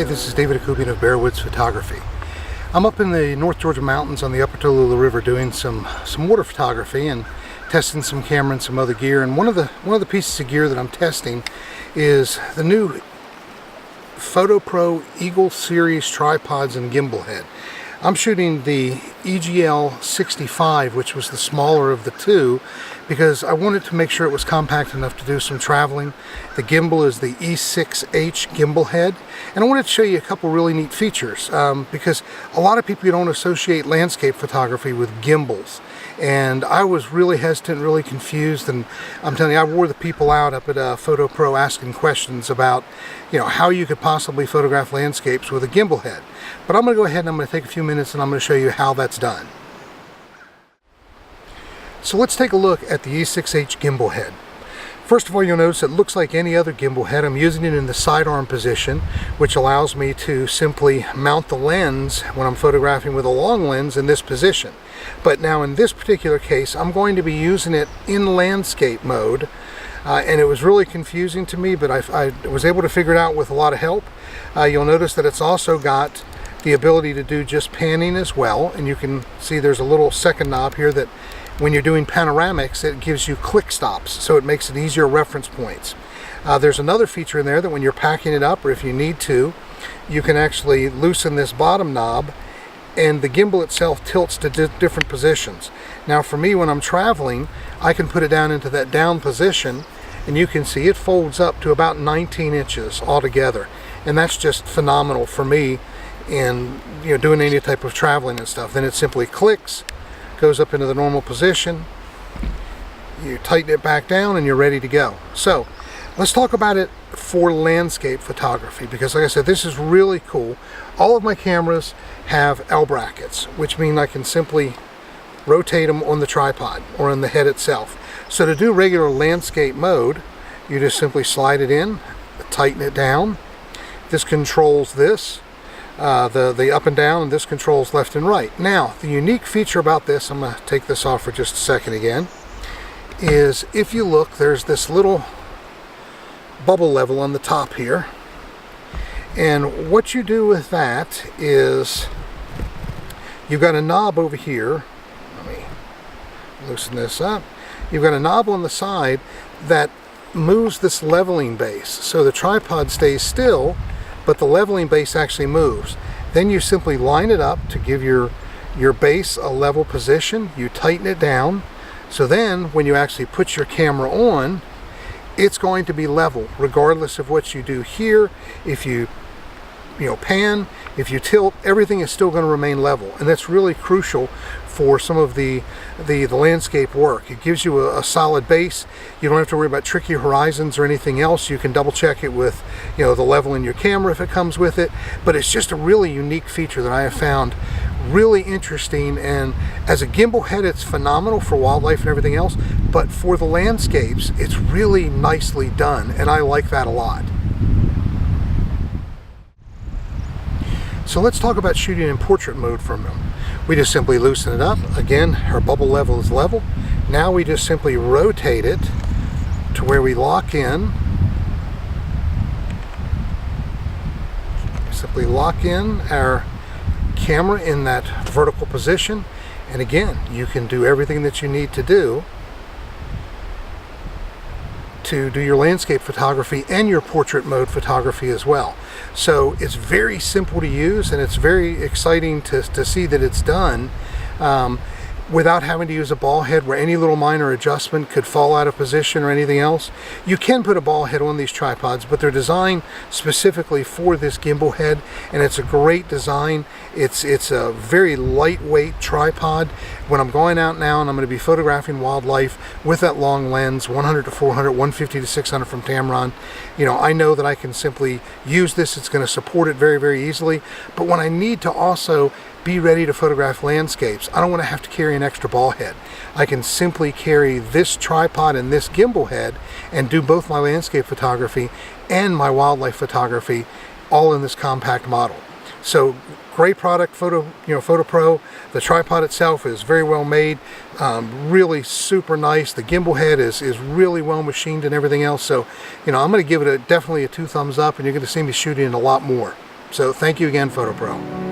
Hi, this is David Akubian of Bearwoods Photography. I'm up in the North Georgia mountains on the upper Tallulah River doing some water photography and testing some camera and some other gear. And one of the pieces of gear that I'm testing is the new Fotopro Eagle Series tripods and gimbal head. I'm shooting the EGL 65, which was the smaller of the two, because I wanted to make sure it was compact enough to do some traveling. The gimbal is the E6H Gimbal Head, and I wanted to show you a couple really neat features because a lot of people don't associate landscape photography with gimbals. And I was really hesitant, really confused, and I'm telling you, I wore the people out up at Fotopro asking questions about, how you could possibly photograph landscapes with a gimbal head. But I'm going to go ahead and I'm going to take a few minutes and I'm going to show you how that's done. So let's take a look at the E6H Gimbal Head. First of all, you'll notice it looks like any other gimbal head. I'm using it in the sidearm position, which allows me to simply mount the lens when I'm photographing with a long lens in this position. But now in this particular case, I'm going to be using it in landscape mode. And it was really confusing to me, but I was able to figure it out with a lot of help. You'll notice that it's also got the ability to do just panning as well. And you can see there's a little second knob here that when you're doing panoramics, it gives you click stops, so it makes it easier reference points. There's another feature in there that when you're packing it up, or if you need to, you can actually loosen this bottom knob and the gimbal itself tilts to different positions. Now for me, when I'm traveling, I can put it down into that down position and you can see it folds up to about 19 inches altogether. And that's just phenomenal for me in doing any type of traveling and stuff. Then it simply clicks, goes up into the normal position, you tighten it back down and you're ready to go. So let's talk about it for landscape photography, because like I said, this is really cool. All of my cameras have L brackets, which mean I can simply rotate them on the tripod or on the head itself. So to do regular landscape mode, you just simply slide it in, tighten it down. This controls this, the up and down, and this controls left and right. Now, the unique feature about this, I'm going to take this off for just a second again, is if you look, there's this little bubble level on the top here. And what you do with that is you've got a knob over here. Let me loosen this up. You've got a knob on the side that moves this leveling base. So the tripod stays still, but the leveling base actually moves. Then you simply line it up to give your base a level position. You tighten it down. So then when you actually put your camera on, it's going to be level regardless of what you do here. If you pan, if you tilt, everything is still going to remain level. And that's really crucial for some of the landscape work. It gives you a solid base. You don't have to worry about tricky horizons or anything else. You can double check it with the level in your camera if it comes with it. But it's just a really unique feature that I have found really interesting. And as a gimbal head, it's phenomenal for wildlife and everything else. But for the landscapes, it's really nicely done. And I like that a lot. So let's talk about shooting in portrait mode for a moment. We just simply loosen it up. Again, our bubble level is level. Now we just simply rotate it to where we lock in. Simply lock in our camera in that vertical position. And again, you can do everything that you need to do your landscape photography and your portrait mode photography as well. So it's very simple to use, and it's very exciting to see that it's done without having to use a ball head where any little minor adjustment could fall out of position or anything else. You can put a ball head on these tripods, but they're designed specifically for this gimbal head, and it's a great design. It's a very lightweight tripod. When I'm going out now and I'm going to be photographing wildlife with that long lens, 100 to 400, 150 to 600 from Tamron, I know that I can simply use this. It's going to support it very, very easily. But when I need to also be ready to photograph landscapes, I don't want to have to carry an extra ball head. I can simply carry this tripod and this gimbal head and do both my landscape photography and my wildlife photography all in this compact model. So great product, Fotopro. The tripod itself is very well made, really super nice. The gimbal head is really well machined and everything else. So, I'm going to give it definitely a 2 thumbs up, and you're going to see me shooting a lot more. So thank you again, Fotopro.